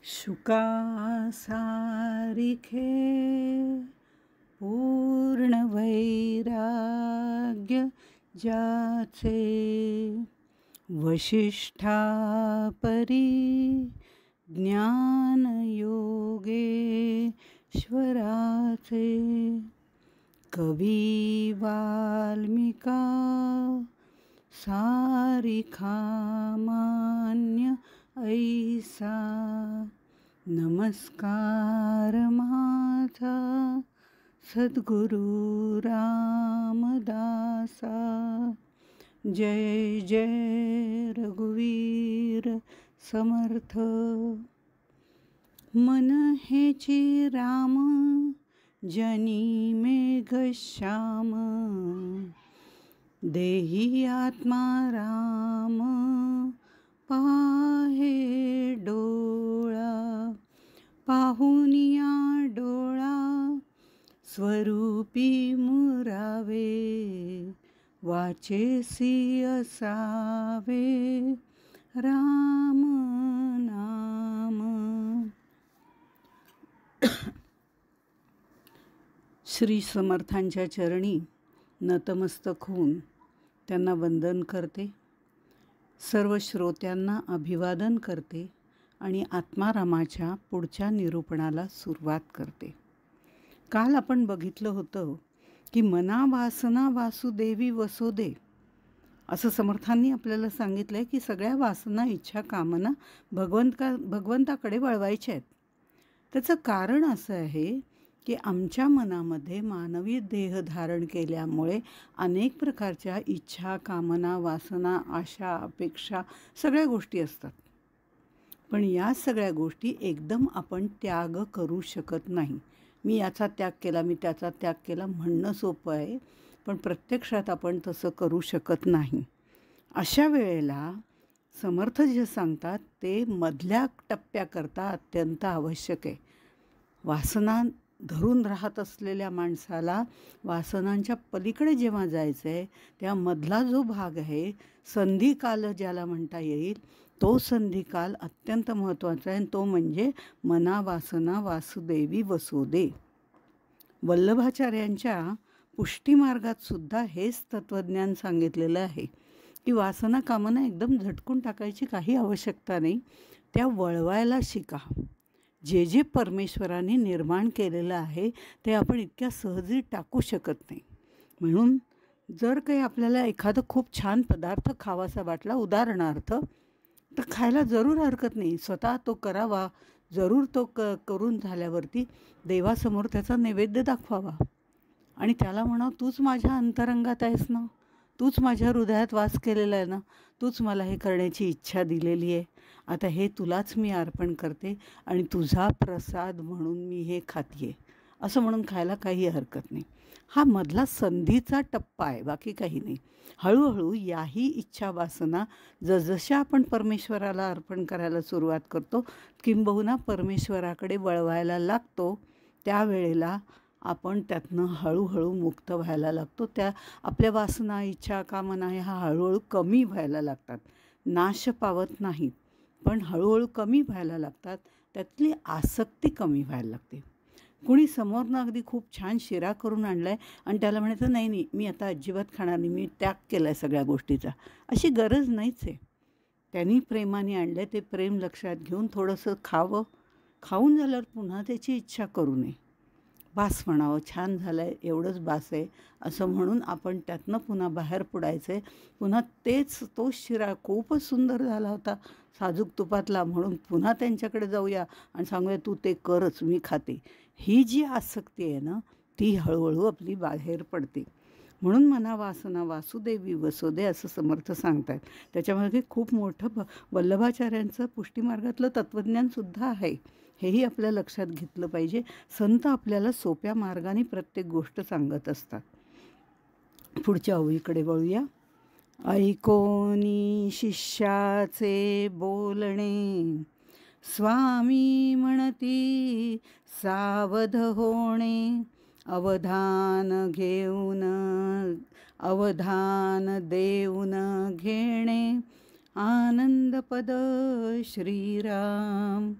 शुका सारिखे पूर्ण वैराग्य ज्याचे, वशिष्ठा परी ज्ञान योगेश्वराचे, कवी वाल्मिका सारिखा मान्य ऐसा, नमस्कार माझा सद्गुरु रामदासा। जय जय रघुवीर समर्थ। मन हेची राम जनी मेघ श्याम, देही आत्मा राम पाहे डोळा, पाहुनिया डोळा स्वरूपी मुरावे, वाचेसी असावे राम नाम। श्री समर्थांच्या चरणी नतमस्तक होऊन त्यांना वंदन करते, सर्व श्रोत्यांना अभिवादन करते आणि आत्मारामाच्या पुढच्या निरूपणाला सुरुवात करते। काल आपण बघितलं होतं की मना वासना वासुदेवी वसोदे, असं समर्थांनी आपल्याला सांगितलं आहे की सगळ्या वासना इच्छा कामना भगवंताकडे वळवायच्या आहेत। त्याचं कारण असं आहे की आमच्या मनामध्ये मानवी देह धारण केल्यामुळे अनेक प्रकारच्या इच्छा कामना वासना आशा अपेक्षा सगळ्या गोष्टी असतात, पण या सगळ्या गोष्टी एकदम आपण त्याग करू शकत नाही। मी याचा त्याग केला, मी त्याचा त्याग केला म्हणणं सोपं आहे, पण प्रत्यक्षात आपण तसं करू शकत नाही। अशा वेळेला समर्थ जे सांगतात ते मधल्या टप्प्याकरता अत्यंत आवश्यक आहे। वासना धरून राहत असलेल्या माणसाला वासनांच्या पलीकडे जेव्हा जायचं आहे तेव्हा मधला जो भाग आहे, संधिकाल ज्याला म्हणता येईल, तो संधिकाल अत्यंत महत्त्वाचा आहे, तो म्हणजे मना वासना वासुदेवी वसोदे। वल्लभाचार्यांच्या पुष्टीमार्गात सुद्धा हेच तत्त्वज्ञान सांगितलेलं आहे की वासना कामना एकदम झटकून टाकायची काही आवश्यकता नाही, त्या वळवायला शिका। जे जे परमेश्वराने निर्माण केलेलं आहे ते आपण इतक्या सहजी टाकू शकत नाही। म्हणून जर काही आपल्याला एखादं खूप छान पदार्थ खावासा वाटला, उदाहरणार्थ, तर खायला जरूर हरकत नाही, स्वतः तो करावा, जरूर तो करून झाल्यावरती देवासमोर त्याचा नैवेद्य दाखवावा आणि त्याला म्हणावं, तूच माझ्या अंतरंगात आहेस ना, तूच माझ्या हृदयात वास केलेला आहे ना, तूच मला हे करण्याची इच्छा दिलेली आहे, आता हे तुलाच मी अर्पण करते आणि तुझा प्रसाद म्हणून मी हे खाते, असं म्हणून खायला काही हरकत नाही। हा मधला संधीचा टप्पा आहे, बाकी काही नाही। हळूहळू याही इच्छा वासना जसजशा आपण परमेश्वराला अर्पण करायला सुरुवात करतो, किंबहुना परमेश्वराकडे वळवायला लागतो, त्यावेळेला आपण त्यातनं हळूहळू मुक्त व्हायला लागतो। त्या आपल्या वासना इच्छा कामना ह्या हळूहळू कमी व्हायला लागतात, नाश पावत नाहीत, पण हळूहळू कमी व्हायला लागतात, त्यातली आसक्ती कमी व्हायला लागते। कुणी समोरनं अगदी खूप छान शिरा करून आणला आहे आणि त्याला म्हणायचं, नाही नाही मी आता अजिबात खाणार नाही, मी त्याग केला आहे सगळ्या गोष्टीचा, अशी गरज नाहीच आहे। त्यांनी प्रेमाने आणलं आहे, ते प्रेम लक्षात घेऊन थोडंसं खावं, खाऊन झाल्यावर पुन्हा त्याची इच्छा करू नये, बास म्हणावं, छान झालं आहे, एवढंच बास आहे असं म्हणून आपण त्यातनं पुन्हा बाहेर पडायचं आहे। पुन्हा तोच शिरा खूपच सुंदर झाला होता साजूक तुपातला, म्हणून पुन्हा त्यांच्याकडे जाऊया आणि सांगूया, तू ते करच, मी खाते। ही जी आसक्ती आहे ना, ती हळूहळू आपली बाहेर पडते। म्हणून मना वासना वासुदेवी वसोदे असं समर्थ सांगतात। त्याच्यामध्ये खूप मोठं वल्लभाचार्यांचं पुष्टीमार्गातलं तत्त्वज्ञानसुद्धा आहे, हेही आपल्या लक्षात घेतलं पाहिजे। संत आपल्याला सोप्या मार्गाने प्रत्येक गोष्ट सांगत असतात। पुढच्या ओळीकडे वळूया। ऐकोनी शिष्याचे बोलणे, स्वामी म्हणती सावध होणे, अवधान देऊन घेणे, आनंदपद श्रीराम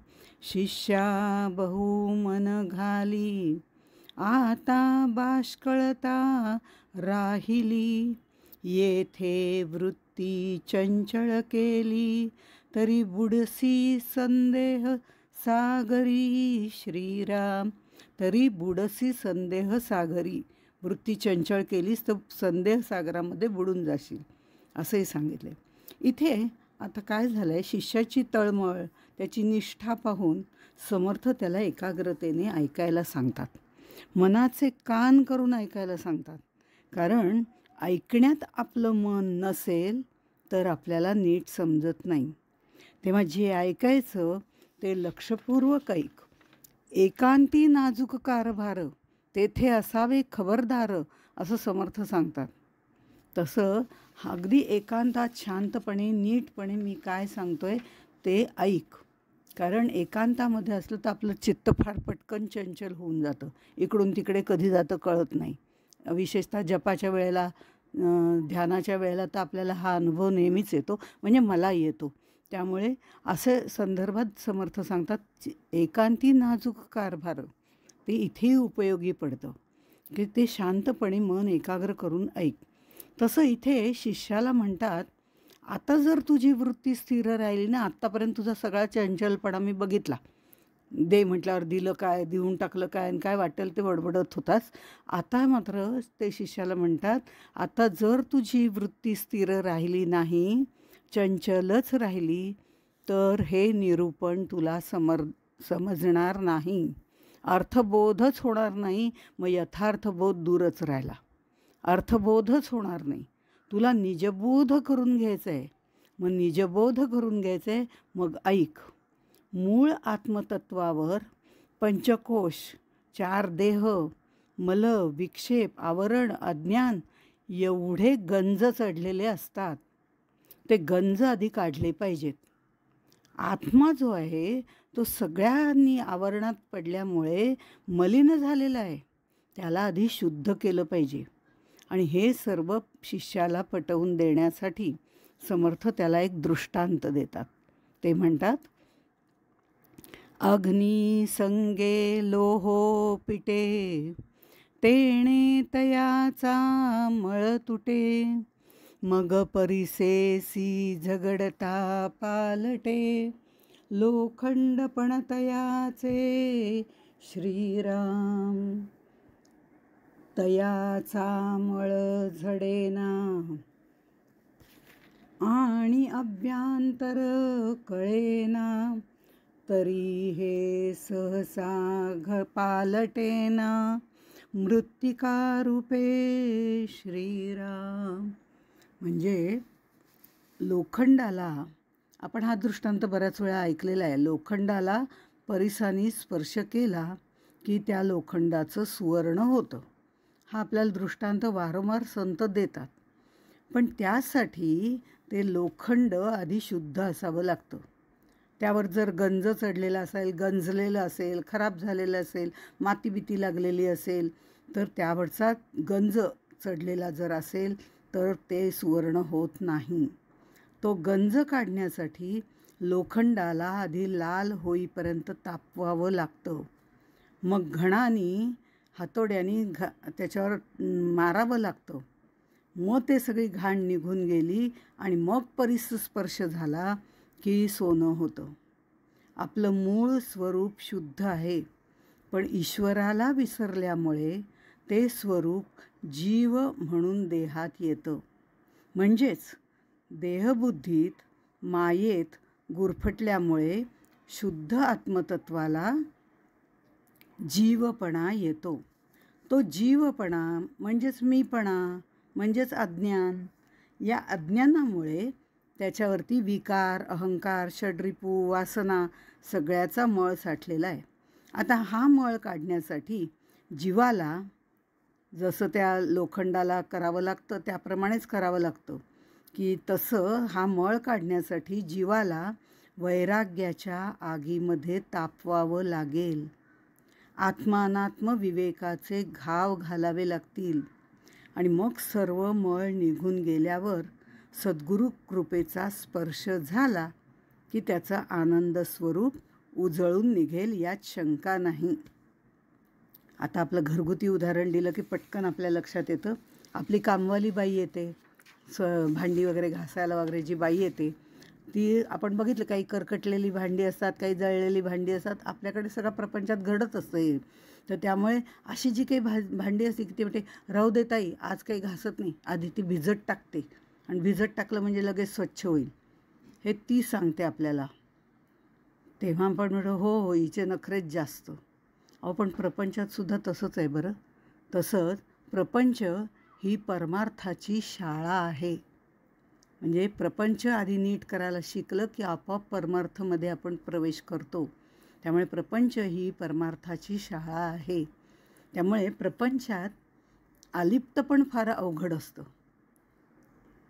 शिष्या बहुमन घाली, आता बाष्कळता राहिली. येथे वृत्ती चंचळ केली, तरी बुडसी संदेह सागरी. श्रीराम, तरी बुडसी संदेह सागरी. वृत्ती चंचळ केलीस तर संदेह सागरामध्ये बुडून जाशील, असंही सांगितले. इथे आता काय झालं आहे, शिष्याची तळमळ, त्याची निष्ठा पाहून समर्थ त्याला एकाग्रतेने ऐकायला सांगतात. मनाचे कान करून ऐकायला सांगतात. कारण ऐकण्यात आपलं मन नसेल तर आपल्याला नीट समजत नाही. तेव्हा जे ऐकायचं ते लक्षपूर्वक ऐक. एकांती नाजूक कारभार, तेथे असावे खबरदार, असं समर्थ सांगतात. तसं अगदी एकांतात शांतपणे नीटपणे मी काय सांगतोय ते ऐक. कारण एकांतामध्ये असलं तर आपलं चित्त फार पटकन चंचल होऊन जातं, इकडून तिकडे कधी जातं कळत नाही. विशेषतः जपाच्या वेळेला, ध्यानाच्या वेळेला तर आपल्याला हा अनुभव नेहमीच येतो, म्हणजे मला येतो. त्यामुळे असे संदर्भात समर्थ सांगतात एकांती नाजूक कारभार, ते इथेही उपयोगी पडतं की ते शांतपणे मन एकाग्र करून ऐक. तसं इथे शिष्याला म्हणतात, आता जर तुझी वृत्ती स्थिर राहिली ना, आत्तापर्यंत तुझा सगळा चंचलपणा मी बघितला, दे म्हटल्यावर दिलं काय, देऊन टाकलं काय, आणि काय वाटेल ते बडबडत होतास. आता मात्र ते शिष्याला म्हणतात, आता जर तुझी वृत्ती स्थिर राहिली नाही, चंचलच राहिली, तर हे निरूपण तुला समजणार नाही, अर्थबोधच होणार नाही. मग यथार्थबोध दूरच राहिला, अर्थबोधच होणार नाही. तुला निजबोध करून घ्यायचं आहे. मग निजबोध करून घ्यायचं आहे, मग ऐक. मूळ आत्मतत्वावर पंचकोश, 4 देह, मल, विक्षेप, आवरण, अज्ञान एवढे गंज चढलेले असतात. ते गंज आधी काढले पाहिजेत. आत्मा जो आहे तो सगळ्यांनी आवरणात पडल्यामुळे मलिन झालेला आहे, त्याला आधी शुद्ध केलं पाहिजे. आणि हे सर्व शिष्याला पटवून देण्यासाठी समर्थ त्याला एक दृष्टांत देतात. ते म्हणतात, अग्नी संगे लोहो पिटे, तेणे तयाचा मळ तुटे, मग परिसेसी झगडता पालटे, लोखंड पण तयाचे. श्रीराम, तयाचा मळ झडेना, आणि अभ्यांतर कळेना, तरी हे सहसा पालटेना, मृत्तिका रूपे. श्रीराम, म्हणजे लोखंडाला, आपण हा दृष्टांत बऱ्याच वेळा ऐकलेला आहे, लोखंडाला परिसानी स्पर्श केला की त्या लोखंडाचं सुवर्ण होतं. हा आपल्याला दृष्टांत वारंवार संत देतात. पण त्यासाठी ते लोखंड आधी शुद्ध असावं लागतं. त्यावर जर गंज चढलेला असेल, गंजलेलं असेल, खराब झालेलं असेल, मातीबिती लागलेली असेल, तर त्यावरचा गंज चढलेला जर असेल तर ते सुवर्ण होत नाही. तो गंज काढण्यासाठी लोखंडाला आधी लाल होईपर्यंत तापवावं लागतं. मग घणानी, हातोड्याने त्याच्यावर मारावं लागतं. मग ते सगळी घाण निघून गेली आणि मग परिस्पर्श झाला की सोनं होतं. आपलं मूळ स्वरूप शुद्ध आहे, पण ईश्वराला विसरल्यामुळे ते स्वरूप जीव म्हणून देहात येतं. म्हणजेच देहबुद्धीत मायेत गुरफटल्यामुळे शुद्ध आत्मतत्वाला जीवपणा येतो. तो जीवपणा म्हणजेच मीपणा, म्हणजेच अज्ञान. या अज्ञानामुळे त्याच्यावरती विकार, अहंकार, षड्रिपू, वासना सगळ्याचा मळ साठलेला आहे. आता हा मळ काढण्यासाठी जीवाला जसं त्या लोखंडाला करावं लागतं त्याप्रमाणेच करावं लागतं, की तसं हा मळ काढण्यासाठी जीवाला वैराग्याच्या आगीमध्ये तापवावं लागेल. आत्मानात्म विवेकाचे घाव घालावे लागतील. आणि मग सर्व मळ निघून गेल्यावर सद्गुरु कृपेचा स्पर्श झाला की त्याचा आनंद स्वरूप उजळून निघेल यात शंका नाही. आता आपलं घरगुती उदाहरण दिलं की पटकन आपल्या लक्षात येतं. आपली कामवाली बाई येते, भांडी वगैरे घासायला वगैरे जी बाई येते ती आपण बघितलं, काही करकटलेली भांडी असतात, काही जळलेली भांडी असतात. आपल्याकडे सगळं प्रपंचात घडत असतं हे. तर त्यामुळे अशी जी काही भांडी असते की ती म्हणते, राहू दे ताई, आज काही घासत नाही, आधी ती भिजत टाकते आणि भिजत टाकलं म्हणजे लगेच स्वच्छ होईल, हे ती सांगते आपल्याला. तेव्हा आपण म्हणतो हो हो, हिचे नखरेच जास्त. अहो पण प्रपंचात सुद्धा तसंच आहे बरं. तसंच प्रपंच ही परमार्थाची शाळा आहे. म्हणजे प्रपंच आधी नीट करायला शिकलं की आपोआप परमार्थमध्ये आपण प्रवेश करतो. त्यामुळे प्रपंच ही परमार्थाची शाळा आहे. त्यामुळे प्रपंचात आलिप्त पण फार अवघड असतं.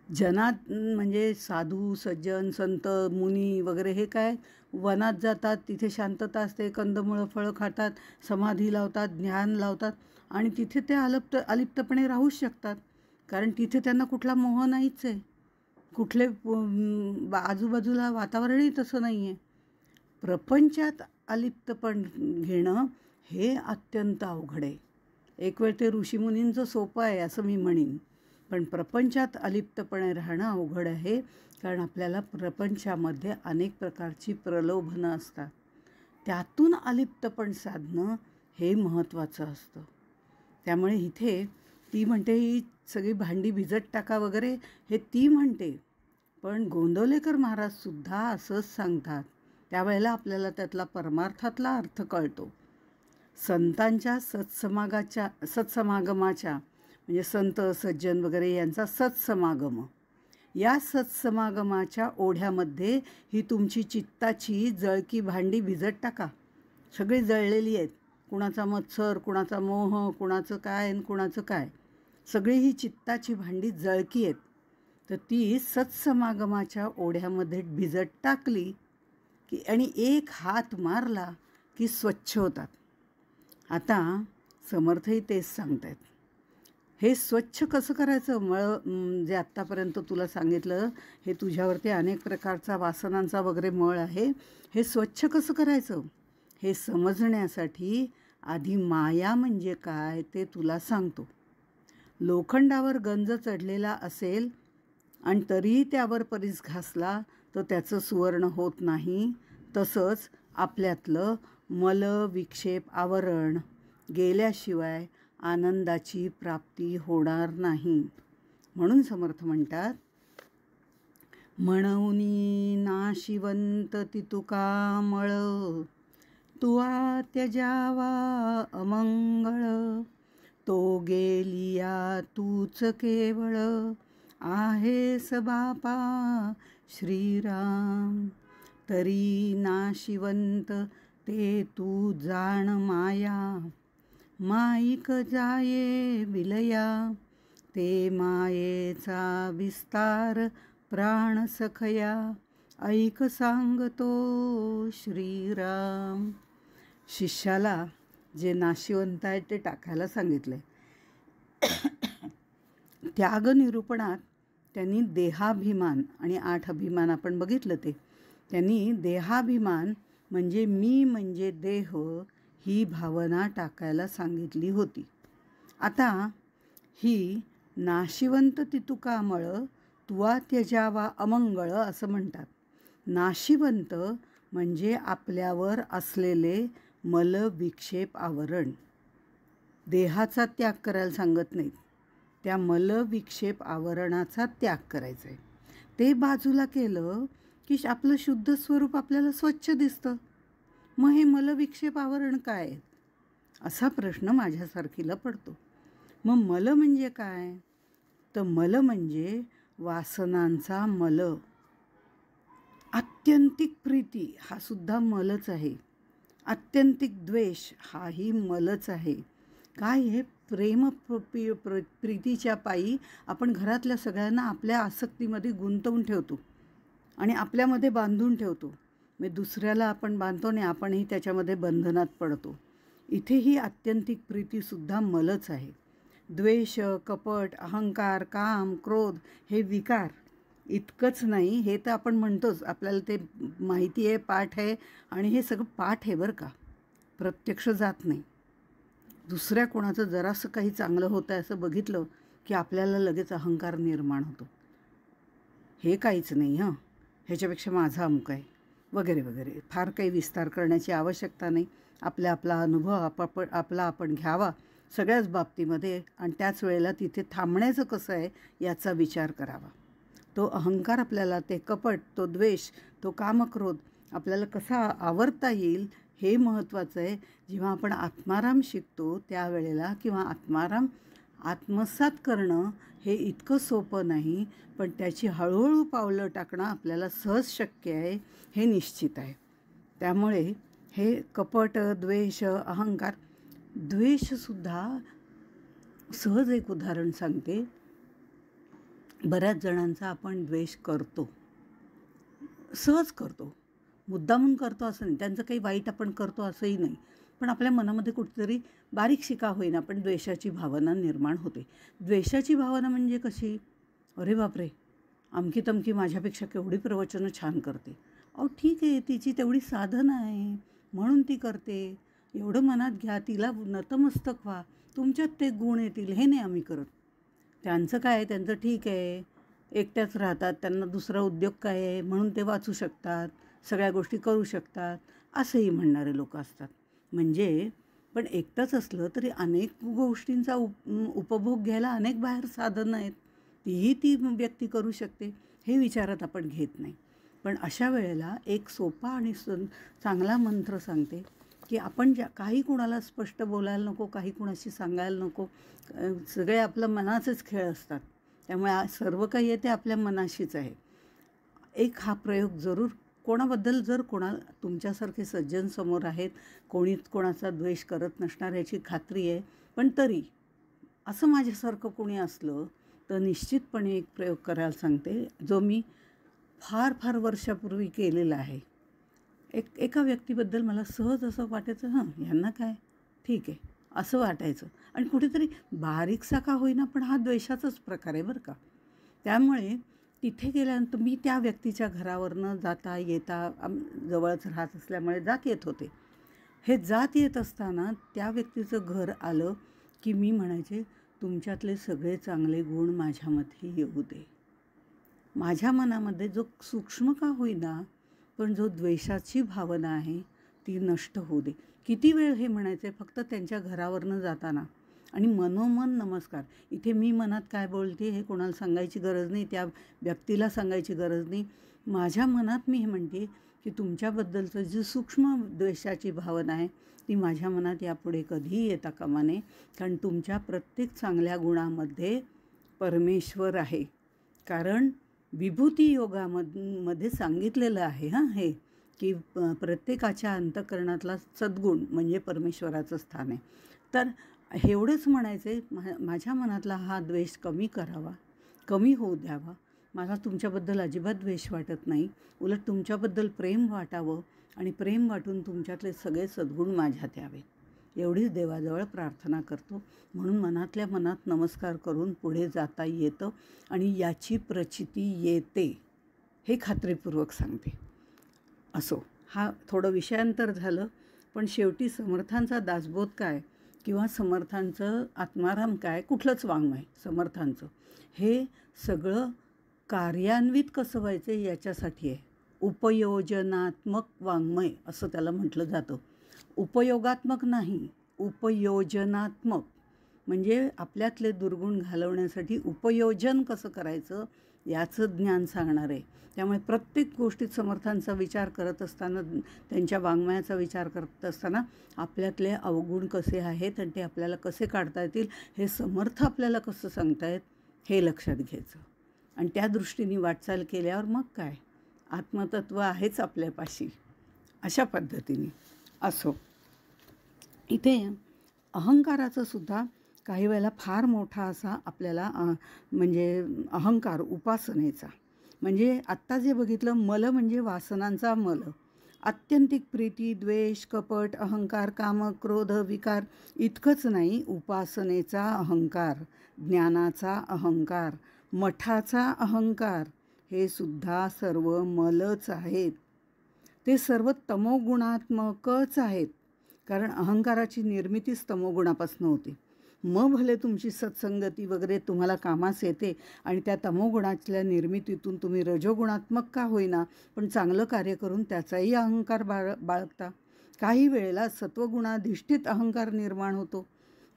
जनात म्हणजे साधू सज्जन संत मुनी वगैरे हे काय वनात जातात, तिथे शांतता असते, कंदमुळं फळं खातात, समाधी लावतात, ज्ञान लावतात आणि तिथे ते अलिप्तपणे राहूच शकतात. कारण तिथे त्यांना कुठला मोह नाहीच आहे. कुठले आजूबाजूला वातावरणही तसं नाही आहे. प्रपंचात अलिप्तपण घेणं हे अत्यंत अवघड आहे. एक वेळ ते ऋषीमुनींचं सोपं आहे असं मी म्हणीन, पण प्रपंचात अलिप्तपणे राहणं अवघड आहे. कारण आपल्याला प्रपंचामध्ये अनेक प्रकारची प्रलोभनं असतात. त्यातून अलिप्तपण साधणं हे महत्त्वाचं असतं. त्यामुळे इथे ती म्हणते ही सगळी भांडी भिजत टाका वगैरे हे ती म्हणते, पण गोंदवलेकर महाराजसुद्धा असंच सांगतात. त्यावेळेला आपल्याला त्यातला परमार्थातला अर्थ कळतो. संतांच्या सत्समागमाच्या म्हणजे संत सज्जन वगैरे यांचा सत्समागम, या सत्समागमाच्या ओढ्यामध्ये ही तुमची चित्ताची जळकी भांडी भिजत टाका. सगळी जळलेली आहेत. कुणाचा मत्सर, कुणाचा मोह, कुणाचं काय आणि कुणाचं काय, सगळी ही चित्ताची भांडी जळकी आहेत. तर ती सत्समागमाच्या ओढ्यामध्ये भिजत टाकली की आणि एक हात मारला की स्वच्छ होतात. आता समर्थही तेच सांगत आहेत. हे स्वच्छ कसं करायचं? जे आत्तापर्यंत तुला सांगितलं, हे तुझ्यावरती अनेक प्रकारचा वासनांचा वगैरे मळ आहे, हे स्वच्छ कसं करायचं हे समजण्यासाठी आधी माया म्हणजे काय ते तुला सांगतो. लोखंडावर गंज चढलेला असेल आणि तरीही त्यावर परीस घासला तर त्याचं सुवर्ण होत नाही. तसंच आपल्यातलं मल विक्षेप आवरण गेल्याशिवाय आनंदाची प्राप्ती होणार नाही. म्हणून समर्थ म्हणतात, म्हणूनी नाशिवंत तितुका मळ, तुआ त्यजावा अमंगळ, तो गेलिया तूच केवळ, आहेस बापा श्रीराम. तरी नाशिवंत ते तू जाण माया, माईक जाये विलया, ते मायेचा विस्तार प्राण सखया, ऐक सांगतो श्रीराम. शिष्याला जे नाशिवंत आहे ते टाकायला सांगितले. त्याग निरूपणात त्यांनी देहाभिमान आणि 8 अभिमान आपण बघितलं. त्यांनी देहाभिमान म्हणजे मी म्हणजे देह ही भावना टाकायला सांगितली होती. आता ही नाशिवंत तितुकामळ तुवा त्यजावा अमंगळ असं म्हणतात. नाशिवंत म्हणजे आपल्यावर असलेले मलविक्षेप आवरण. देहाचा त्याग करायला सांगत नाहीत, त्या मलविक्षेप आवरणाचा त्याग करायचा आहे. ते बाजूला केलं की आपलं शुद्ध स्वरूप आपल्याला स्वच्छ दिसतं. मग हे मलविक्षेप आवरण काय आहेत असा प्रश्न माझ्यासारखीला पडतो. मग मल म्हणजे काय? तर मल म्हणजे वासनांचा मल. आत्यंतिक प्रीती हा सुद्धा मलच आहे. आत्यंतिक द्वेष हाही मलच आहे. काय हे प्रेम प्रीतीच्या पायी आपण घरातल्या सगळ्यांना आपल्या आसक्तीमध्ये गुंतवून ठेवतो आणि आपल्यामध्ये बांधून ठेवतो. मग दुसऱ्याला आपण बांधतो आणि आपणही त्याच्यामध्ये बंधनात पडतो. इथे ही आत्यंतिक प्रीतीसुद्धा मलच आहे. द्वेष, कपट, अहंकार, काम, क्रोध हे विकार इतकंच नाही, हे तर आपण म्हणतोच, आपल्याला ते माहिती आहे, पाठ आहे आणि हे सगळं पाठ आहे बरं का, प्रत्यक्ष जात नाही. दुसऱ्या कोणाचं जरासं काही चांगलं होतं आहे असं बघितलं की आपल्याला लगेच अहंकार निर्माण होतो. हे काहीच नाही हं, ह्याच्यापेक्षा माझा अमुक आहे वगैरे वगैरे. फार काही विस्तार करण्याची आवश्यकता नाही. आपला अनुभव आपण घ्यावा सगळ्याच बाबतीमध्ये आणि त्याच वेळेला तिथे थांबण्याचं कसं आहे याचा विचार करावा. तो अहंकार आपल्याला, ते कपट, तो द्वेष, तो कामक्रोध आपल्याला कसा आवरता येईल हे महत्त्वाचं आहे. जेव्हा आपण आत्माराम शिकतो त्यावेळेला, किंवा आत्माराम आत्मसात करणं हे इतकं सोपं नाही, पण त्याची हळूहळू पावलं टाकणं आपल्याला सहज शक्य आहे हे निश्चित आहे. त्यामुळे हे कपट, द्वेष, अहंकार, द्वेषसुद्धा सहज एक उदाहरण सांगते. बऱ्याच जणांचा आपण द्वेष करतो, सहज करतो, मुद्दामून करतो असं नाही, त्यांचं काही वाईट आपण करतो असंही नाही, पण आपल्या मनामध्ये कुठेतरी बारीकशी का होईना पण द्वेषाची भावना निर्माण होते. द्वेषाची भावना म्हणजे कशी? अरे बापरे, अमकी तमकी माझ्यापेक्षा केवढी प्रवचनं छान करते. अहो ठीक आहे, तिची तेवढी साधना आहे म्हणून ती करते, एवढं मनात घ्या, तिला नतमस्तक व्हा, तुमच्यात ते गुण येतील. हे नाही आम्ही करत. त्यांचं काय, त्यांचं ठीक आहे, एकट्याच राहतात, त्यांना दुसरा उद्योग काय आहे म्हणून ते वाचू शकतात, सगळ्या गोष्टी करू शकतात, असंही म्हणणारे लोक असतात. म्हणजे पण एकटंच असलं तरी अनेक गोष्टींचा उपभोग घ्यायला अनेक बाहेर साधनं आहेत, तीही ती व्यक्ती करू शकते, हे विचारात आपण घेत नाही. पण अशा वेळेला एक सोपा आणि चांगला मंत्र सांगते की आपण काही कुणाला स्पष्ट बोलायला नको, काही कुणाशी सांगायला नको. सगळे आपलं मनाचेच खेळ असतात, त्यामुळे सर्व काही आहे ते आपल्या मनाशीच आहे. एक हा प्रयोग जरूर कोणाबद्दल, जर तुमच्यासारखे सज्जन समोर आहेत, कोणीच कोणाचा द्वेष करत नसणार याची खात्री आहे, पण तरी असं माझ्यासारखं कोणी असलं तर निश्चितपणे एक प्रयोग करायला सांगते, जो मी फार फार वर्षापूर्वी केलेला आहे. एका व्यक्तीबद्दल मला सहज असं वाटायचं, हां यांना काय, ठीक आहे असं वाटायचं, आणि कुठेतरी बारीकसा का होईना पण हा द्वेषाचाच प्रकार आहे बरं का. त्यामुळे तिथे गेल्यानंतर मी त्या व्यक्तीच्या घरावरनं जाता येता, जवळच राहत असल्यामुळे जात येत होते. हे जात येत असताना त्या व्यक्तीचं घर आलं की मी म्हणायचे, तुमच्यातले सगळे चांगले गुण माझ्यामध्ये येऊ दे. माझ्या मनामध्ये जो सूक्ष्म का होईना पण जो द्वेषाची भावना आहे ती नष्ट होऊ दे. किती वेळ हे म्हणायचे फक्त त्यांच्या घरावरनं जाताना, आणि मनोमन नमस्कार. इथे मी मनात काय बोलते हे कोणाला सांगायची गरज नाही, त्या व्यक्तीला सांगायची गरज नाही. माझ्या मनात मी हे म्हणते की तुमच्याबद्दलचं जी सूक्ष्म द्वेषाची भावना आहे ती माझ्या मनात यापुढे कधीही येता कामा नये, कारण तुमच्या प्रत्येक चांगल्या गुणामध्ये परमेश्वर आहे. कारण विभूती योगामध्ये सांगितलेलं आहे हां हे, की प्रत्येकाच्या अंतःकरणातला सद्गुण म्हणजे परमेश्वराचं स्थान आहे. तर एवढंच म्हणायचे, माझ्या मनातला हा द्वेष कमी करावा, कमी होऊ द्यावा. मला तुमच्याबद्दल अजिबात द्वेष वाटत नाही, उलट तुमच्याबद्दल प्रेम वाटावं, आणि प्रेम वाटून तुमच्यातले सगळे सद्गुण माझ्यात यावे, एवढीच देवाजवळ प्रार्थना करतो. म्हणून मनातल्या मनात नमस्कार करून पुढे जाता येतं आणि याची प्रचिती येते, हे खात्रीपूर्वक सांगते. असो, हा थोडं विषयांतर झालं, पण शेवटी समर्थांचा दासबोध काय किंवा समर्थांचं आत्माराम काय, कुठलंच वाङ्मय समर्थांचं, हे सगळं कार्यान्वित कसं व्हायचं याच्यासाठी आहे. उपयोजनात्मक वाङ्मय असं त्याला म्हटलं जातं. उपयोगात्मक नाही, उपयोजनात्मक, म्हणजे आपल्यातले दुर्गुण घालवण्यासाठी उपयोजन कसं करायचं याचं ज्ञान सांगणार आहे. त्यामुळे प्रत्येक गोष्टीत समर्थांचा विचार करत असताना, त्यांच्या वाङ्मयाचा विचार करत असताना आपल्यातले अवगुण कसे आहेत आणि ते आपल्याला कसे काढता येतील हे समर्थ आपल्याला कसं सांगतायत हे लक्षात घ्यायचं, आणि त्या दृष्टीने वाटचाल केल्यावर मग काय, आत्मतत्व आहेच आपल्यापाशी, अशा पद्धतीने. असो, इथे अहंकाराचं सुद्धा काही वेळेला फार मोठा असा आपल्याला म्हणजे अहंकार उपासनेचा, म्हणजे आत्ता जे बघितलं, मल म्हणजे वासनांचा मल, आत्यंतिक प्रीती, द्वेष, कपट, अहंकार, काम, क्रोध, विकार इतकंच नाही, उपासनेचा अहंकार, ज्ञानाचा अहंकार, मठाचा अहंकार, हे सुद्धा सर्व मलच आहेत. ते सर्व तमोगुणात्मकच आहेत, कारण अहंकाराची निर्मितीच तमोगुणापासून होते. मग भले तुमची सत्संगती वगैरे तुम्हाला कामास येते आणि त्या तमोगुणाच्या निर्मितीतून तुम्ही रजोगुणात्मक का होईना पण चांगलं कार्य करून त्याचाही अहंकार बाळगता. काही वेळेला सत्वगुणाधिष्ठित अहंकार निर्माण होतो.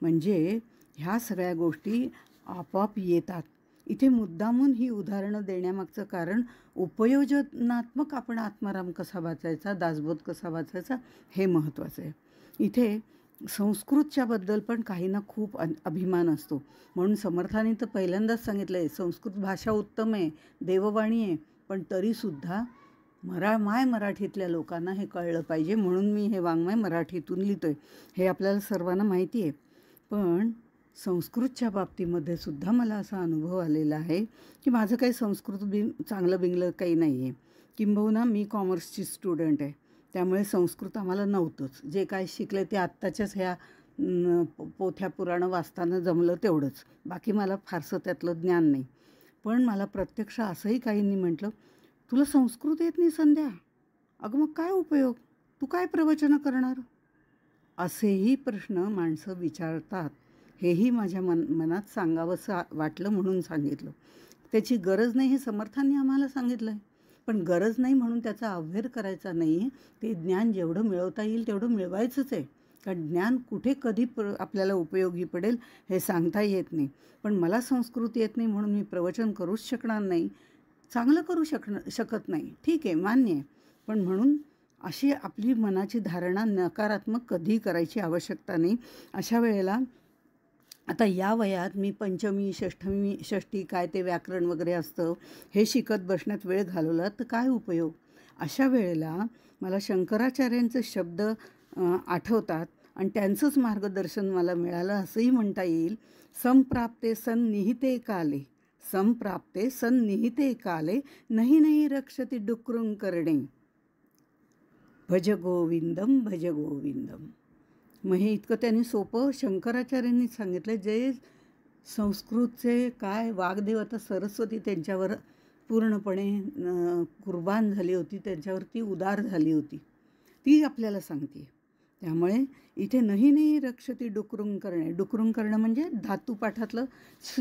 म्हणजे ह्या सगळ्या गोष्टी आपोआप येतात. इथे मुद्दामून ही उदाहरणं देण्यामागचं कारण उपयोजनात्मक आपण आत्माराम कसा वाचायचा, दासबोध कसा वाचायचा हे महत्त्वाचं आहे. इथे संस्कृतच्याबद्दल पण काहींना खूप अभिमान असतो. म्हणून समर्थांनी तर पहिल्यांदाच सांगितलं आहे, संस्कृत भाषा उत्तम आहे, देववाणी आहे, पण तरीसुद्धा माय मराठीतल्या लोकांना हे कळलं पाहिजे, म्हणून मी हे वाङ्मय मराठीतून लिहितो आहे. हे आपल्याला सर्वांना माहिती आहे. पण संस्कृतच्या बाबतीमध्ये सुद्धा मला असा अनुभव आलेला आहे की माझं काही संस्कृत चांगलं बिंगलं काही नाही आहे. किंबहुना मी कॉमर्सची स्टुडंट आहे, त्यामुळे संस्कृत आम्हाला नव्हतंच. जे काय शिकले ते आत्ताच्याच ह्या पोथ्या पुराणं वाचताना जमलं तेवढंच, बाकी मला फारसं त्यातलं ज्ञान नाही. पण मला प्रत्यक्ष असंही काहींनी म्हटलं, तुला संस्कृत येत नाही संध्या, अगं मग काय उपयोग, तू काय प्रवचनं करणार, असेही प्रश्न माणसं विचारतात. हेही माझ्या मनात सांगावंसं वाटलं म्हणून सांगितलं. त्याची गरज नाही हे समर्थांनी आम्हाला सांगितलं आहे, पण गरज नाही म्हणून त्याचा अव्हेर करायचा नाही. ते ज्ञान जेवढं मिळवता येईल तेवढं मिळवायचंच आहे, कारण ज्ञान कुठे कधी आपल्याला उपयोगी पडेल हे सांगता येत नाही. पण मला संस्कृत येत नाही म्हणून मी प्रवचन करूच शकणार नाही, चांगलं करू शकत नाही, ठीक आहे, मान्य आहे. पण म्हणून अशी आपली मनाची धारणा नकारात्मक कधीही करायची आवश्यकता नाही. अशा वेळेला आता या वयात मी पंचमी षष्ठी काय ते व्याकरण वगैरे असतं हे शिकत बसण्यात वेळ घालवला तर काय उपयोग. अशा वेळेला मला शंकराचार्यांचे शब्द आठवतात आणि त्यांचंच मार्गदर्शन मला मिळालं असंही म्हणता येईल. संप्राप्ते सन्निहिते काले, संप्राप्ते सन्निहिते काले, नाही नाही रक्षति डुक्रुं करणे, भज गोविंदम भज गोविंदम. मग हे इतकं त्यांनी सोपं शंकराचार्यांनी सांगितलं. जे संस्कृतचे काय वाग्देवता सरस्वती त्यांच्यावर पूर्णपणे कुर्बान झाली होती, त्यांच्यावरती उदार झाली होती, ती आपल्याला सांगते. त्यामुळे इथे नाही रक्षति डुक्रुं करणे, डुक्रुं करणं म्हणजे धातुपाठातलं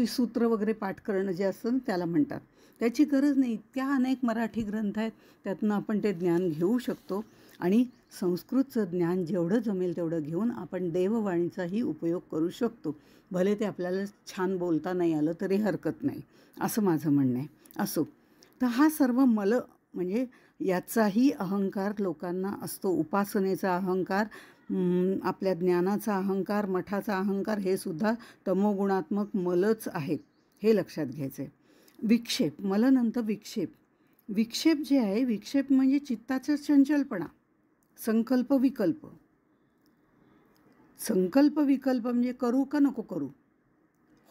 सूत्र वगैरे पाठ करणं जे असतं त्याला म्हणतात. त्याची गरज नाही. इतक्या अनेक मराठी ग्रंथ आहेत, त्यातनं आपण ते ज्ञान घेऊ शकतो. आणि संस्कृतचं ज्ञान जेवढं जमेल तेवढं घेऊन आपण देववाणीचाही उपयोग करू शकतो. भले ते आपल्याला छान बोलता नाही आलं तरी हरकत नाही, असं माझं म्हणणं आहे. असो, तर हा सर्व मल म्हणजे याचाही अहंकार लोकांना असतो. उपासनेचा अहंकार, आपल्या ज्ञानाचा अहंकार, मठाचा अहंकार, हे सुद्धा तमोगुणात्मक मलच आहेत, हे लक्षात घ्यायचं आहे. विक्षेप, मलनंतर विक्षेप. विक्षेप जे आहे, विक्षेप म्हणजे चित्ताचा चंचलपणा, संकल्प विकल्प. संकल्प विकल्प म्हणजे करू का नको करू,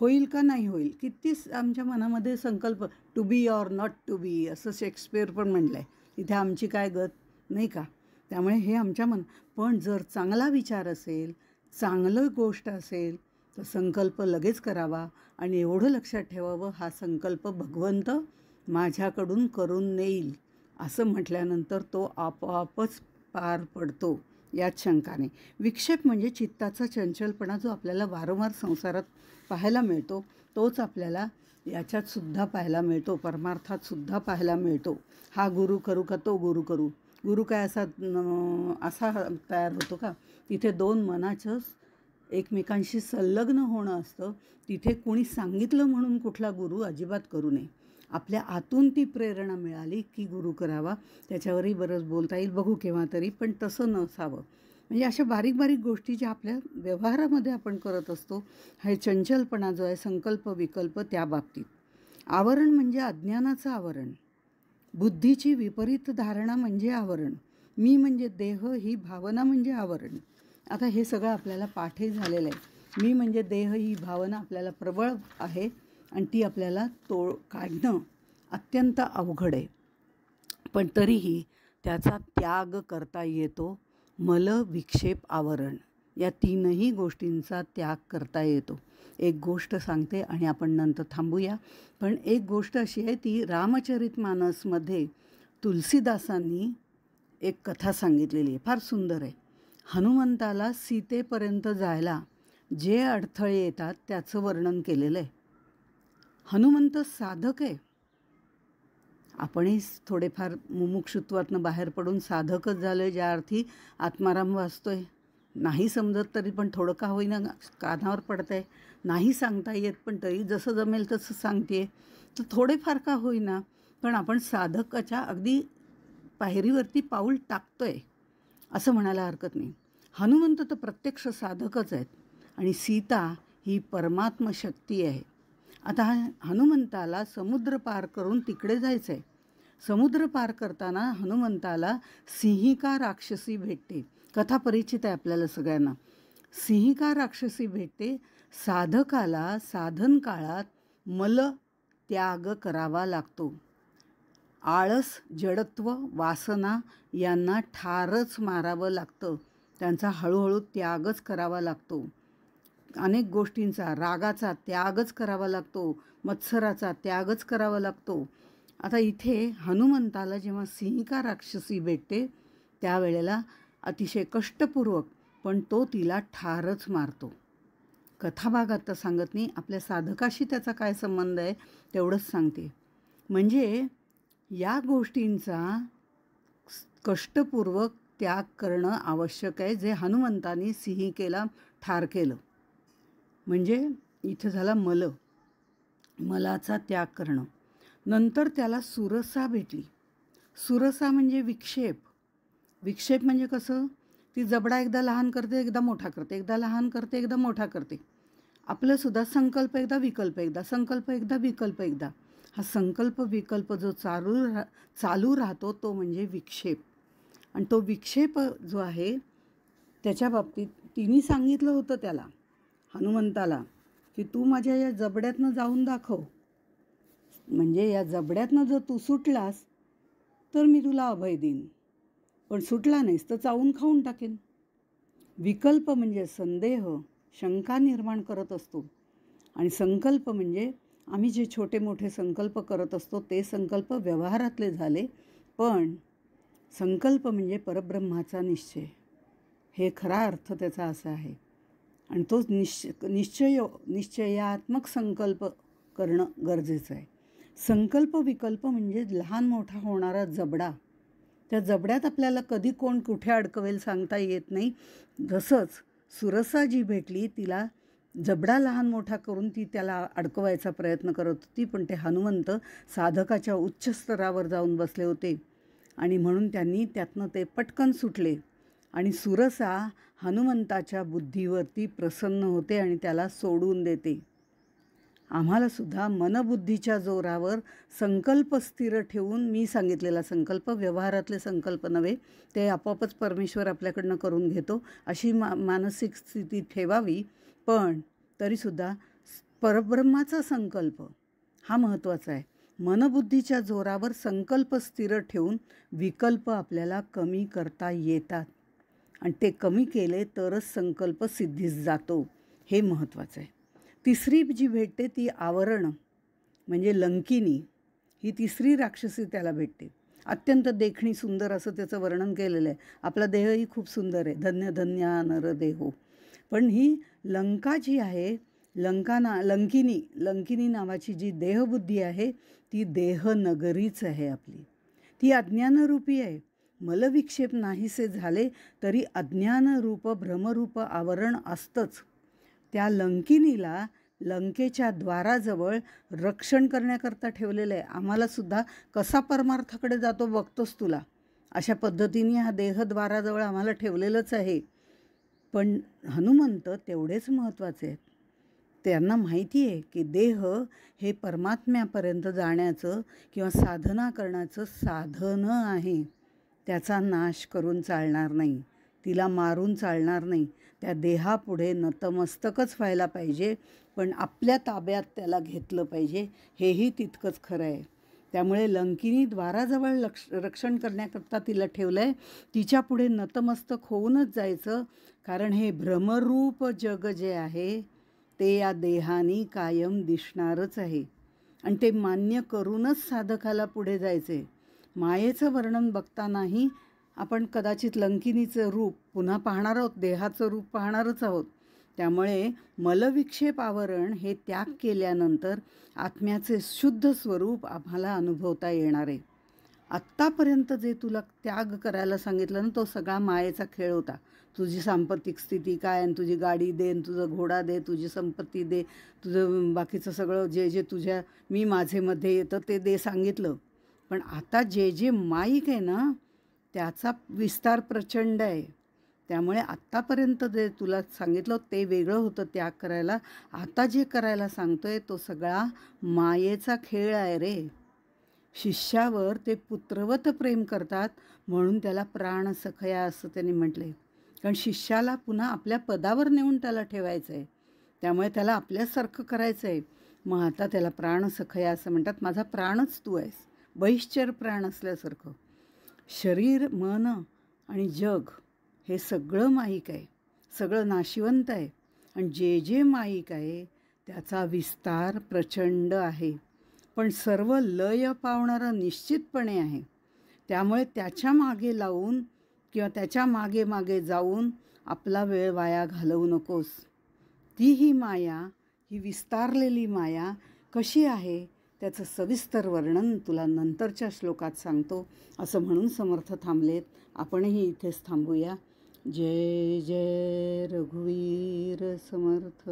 होईल का नाही होईल. किती आमच्या मनामध्ये संकल्प, to be or not to be, असं शेक्सपियर पण म्हणलं आहे. इथे आमची काय गत नाही का. त्यामुळे हे आमच्या पण जर चांगला विचार असेल, चांगलं गोष्ट असेल तर संकल्प लगेच करावा आणि एवढं लक्षात ठेवावं, हा संकल्प भगवंत माझ्याकडून करून नेईल असं म्हटल्यानंतर तो आपोआपच पार पडतो, यात शंका नाही. विक्षेप म्हणजे चित्ताचा चंचलपणा जो आपल्याला वारंवार संसारात पाहायला मिळतो, तोच आपल्याला याच्यात सुद्धा पाहायला मिळतो, परमार्थात सुद्धा पाहायला मिळतो. हा गुरु करू का तो गुरु करू, गुरु काय असा तयार होतो का. तिथे दोन मनाचं एकमेकांशी संलग्न होणं असतं. तिथे कोणी सांगितलं म्हणून कुठला गुरु अजिबात करू नये. आपल्या आतून ती प्रेरणा मिळाली की गुरु करावा, त्याच्यावरही बरंच बोलता येईल, बघू केव्हा तरी, पण तसं नसावं. म्हणजे अशा बारीक बारीक गोष्टी ज्या आपल्या व्यवहारामध्ये आपण करत असतो, हा चंचलपणा जो आहे, संकल्प विकल्प, त्या बाबतीत. आवरण म्हणजे अज्ञानाचं आवरण, बुद्धीची विपरीत धारणा म्हणजे आवरण, मी म्हणजे देह ही भावना म्हणजे आवरण. आता हे सगळं आपल्याला पाठही झालेलं आहे. मी म्हणजे देह ही भावना आपल्याला प्रबळ आहे आणि ती आपल्याला काढणं अत्यंत अवघड आहे, पण तरीही त्याचा त्याग करता येतो. मल विक्षेप आवरण, या तीनही गोष्टींचा त्याग करता येतो. एक गोष्ट सांगते आणि आपण नंतर थांबूया. पण एक गोष्ट अशी आहे, ती रामचरितमानसमध्ये तुलसीदासांनी एक कथा सांगितलेली आहे, फार सुंदर आहे. हनुमंताला सीतेपर्यंत जायला जे अडथळे येतात त्याचं वर्णन केलेलं आहे. हनुमंत साधक आहे. आपणही थोडेफार मुमुक्षुत्वातनं बाहेर पडून साधकच झालो आहे, ज्या अर्थी आत्माराम वाचतोय. नाही समजत तरी पण थोडं का होईना कानावर पडतं आहे. नाही सांगता येत पण तरी जसं जमेल तसं सांगते. तर थोडेफार का होईना पण आपण साधकाच्या अगदी पायरीवरती पाऊल टाकतोय असं म्हणायला हरकत नाही. हनुमंत तर प्रत्यक्ष साधकच आहेत आणि सीता ही परमात्म शक्ती आहे. आता हनुमंताला समुद्र पार करून तिकडे जायचं आहे. समुद्र पार करताना हनुमंताला सिंहिका राक्षसी भेटते. कथा परिचित आहे आपल्याला सगळ्यांना. सिंहिका राक्षसी भेटते. साधकाला साधन काळात मल त्याग करावा लागतो. आळस, जडत्व, वासना यांना ठारच मारावं लागतं. त्यांचा हळूहळू त्यागच करावा लागतो. अनेक गोष्टींचा, रागाचा त्यागच करावा लागतो. मत्सराचा त्यागच करावा लागतो. आता इथे हनुमंताला जेव्हा सिंहिका राक्षसी भेटते त्यावेळेला अतिशय कष्टपूर्वक पण तो तिला ठारच मारतो. कथाभाग आता सांगत नाही, आपल्या साधकाशी त्याचा काय संबंध आहे तेवढंच सांगते. म्हणजे या गोष्टींचा कष्टपूर्वक त्याग करणं आवश्यक आहे, जे हनुमंतानी सिंहिकेला ठार केलं. म्हणजे इथं झाला मलाचा त्याग करणं. नंतर त्याला सुरसा भेटली. सुरसा म्हणजे विक्षेप. विक्षेप म्हणजे कसं, ती जबडा एकदा लहान करते, एकदा मोठा करते, एकदा लहान करते, एकदा मोठा करते. आपलंसुद्धा संकल्प एकदा, विकल्प एकदा, संकल्प एकदा, विकल्प एकदा. हा संकल्प विकल्प जो चालू राहतो तो म्हणजे विक्षेप. आणि तो विक्षेप जो आहे त्याच्या बाबतीत तिने सांगितलं होतं त्याला, हनुमंताला, की तू माझ्या या जबड्यातनं जाऊन दाखव. म्हणजे या जबड्यातनं जर तू सुटलास तर मी तुला अभय देईन, पण सुटला नाहीस तर चावून खाऊन टाकेन. विकल्प म्हणजे संदेह, शंका निर्माण करत असतो. आणि संकल्प म्हणजे आम्ही जे छोटे मोठे संकल्प करत असतो ते संकल्प व्यवहारातले झाले, पण संकल्प म्हणजे परब्रह्माचा निश्चय. हे खरा अर्थ त्याचा असा आहे. आणि तो निश्चयात्मक संकल्प करणं गरजेचं आहे. संकल्प विकल्प म्हणजे लहान मोठा होणारा जबडा. त्या जबड्यात आपल्याला कधी कोण कुठे अडकवेल सांगता येत नाही. जसंच सुरसा जी भेटली तिला जबडा लहान मोठा करून ती त्याला अडकवायचा प्रयत्न करत होती, पण ते हनुमंत साधकाच्या उच्च स्तरावर जाऊन बसले होते आणि म्हणून त्यांनी त्यातनं ते पटकन सुटले. आणि सुरसा हनुमंताच्या बुद्धीवरती प्रसन्न होते आणि त्याला सोडून देते. आम्हालासुद्धा मनबुद्धीच्या जोरावर संकल्प स्थिर ठेवून, मी सांगितलेला संकल्प व्यवहारातले संकल्प नव्हे, ते आपोआपच परमेश्वर आपल्याकडनं करून घेतो, अशी मानसिक स्थिती ठेवावी. पण तरीसुद्धा परब्रह्माचा संकल्प हा महत्त्वाचा आहे. मनबुद्धीच्या जोरावर संकल्प स्थिर ठेवून विकल्प आपल्याला कमी करता येतात आणि ते कमी केले तरच संकल्प सिद्धीस जातो. हे महत्त्वाचं आहे. तिसरी जी भेटते ती आवरण म्हणजे लंकिनी. ही तिसरी राक्षसी त्याला भेटते. अत्यंत देखणी सुंदर असं त्याचं वर्णन केलेलं आहे. आपला देहही खूप सुंदर आहे, धन्य धन्या नरदेहो. पण ही लंका जी आहे, लंकिनी नावाची जी देहबुद्धी आहे ती देहनगरीच आहे आपली. ती अज्ञानरूपी आहे. मलविक्षेप नाहीसे झाले तरी अज्ञानरूप भ्रमरूप आवरण असतंच. त्या लंकिनीला लंकेच्या द्वाराजवळ रक्षण करण्याकरता ठेवलेलं आहे. आम्हालासुद्धा कसा परमार्थाकडे जातो बघतोस तुला, अशा पद्धतीने हा देहद्वाराजवळ आम्हाला ठेवलेलंच आहे. पण हनुमंत तेवढेच महत्त्वाचे आहेत. त्यांना माहिती आहे की देह हे परमात्म्यापर्यंत जाण्याचं किंवा साधना करण्याचं साधन आहे. त्याचा नाश करून चालणार नाही, तिला मारून चालणार नाही. त्या देहापुढे नतमस्तकच व्हायला पाहिजे, पण आपल्या ताब्यात त्याला घेतलं पाहिजे, हेही तितकंच खरं आहे. त्यामुळे लंकिनी द्वाराजवळ रक्षण करण्याकरता तिला ठेवलं आहे. तिच्या पुढे नतमस्तक होऊनच जायचं, कारण हे भ्रमरूप जग जे आहे ते या देहानी कायम दिसणारच आहे आणि ते मान्य करूनच साधकाला पुढे जायचे. मायेचं वर्णन बघतानाही आपण कदाचित लंकिनीचं रूप पुन्हा पाहणार आहोत, देहाचं रूप पाहणारच आहोत. त्यामुळे मलविक्षेप आवरण हे त्याग केल्यानंतर आत्म्याचे शुद्ध स्वरूप आम्हाला अनुभवता येणार आहे. आत्तापर्यंत जे तुला त्याग करायला सांगितलं ना, तो सगळा मायेचा खेळ होता. तुझी सांपत्तिक स्थिती काय, आणि तुझी गाडी दे, आणि तुझा घोडा दे, तुझी संपत्ती दे, तुझं बाकीचं सगळं जे जे तुझ्या मी माझेमध्ये येतं ते दे सांगितलं. पण आता जे जे माईक आहे ना, त्याचा विस्तार प्रचंड आहे. त्यामुळे आत्तापर्यंत जे तुला सांगितलं ते वेगळं होतं त्याग करायला. आता जे करायला सांगतोय तो सगळा मायेचा खेळ आहे रे. शिष्यावर ते पुत्रवत प्रेम करतात, म्हणून त्याला प्राणसखया असं त्यांनी म्हटले. कारण शिष्याला पुन्हा आपल्या पदावर नेऊन त्याला ठेवायचं आहे. त्यामुळे त्याला आपल्यासारखं करायचं आहे. मग आता त्याला प्राणसखया असं म्हणतात. माझा प्राणच तू आहेस, बहिश्चर प्राण असल्यासारखं. शरीर, मन आणि जग हे सगळं माईक आहे, सगळं नाशिवंत आहे. आणि जे जे माईक आहे त्याचा विस्तार प्रचंड आहे, पण सर्व लय पावणारं निश्चितपणे आहे. त्यामुळे त्याच्या मागे लावून किंवा त्याच्या मागे मागे जाऊन आपला वेळ वाया घालवू नकोस. ती ही माया, ही विस्तारलेली माया कशी आहे त्याचं सविस्तर वर्णन तुला नंतरच्या श्लोकात सांगतो असं म्हणून समर्थ थांबलेत. आपणही इथेच थांबूया. जय जय रघुवीर समर्थ.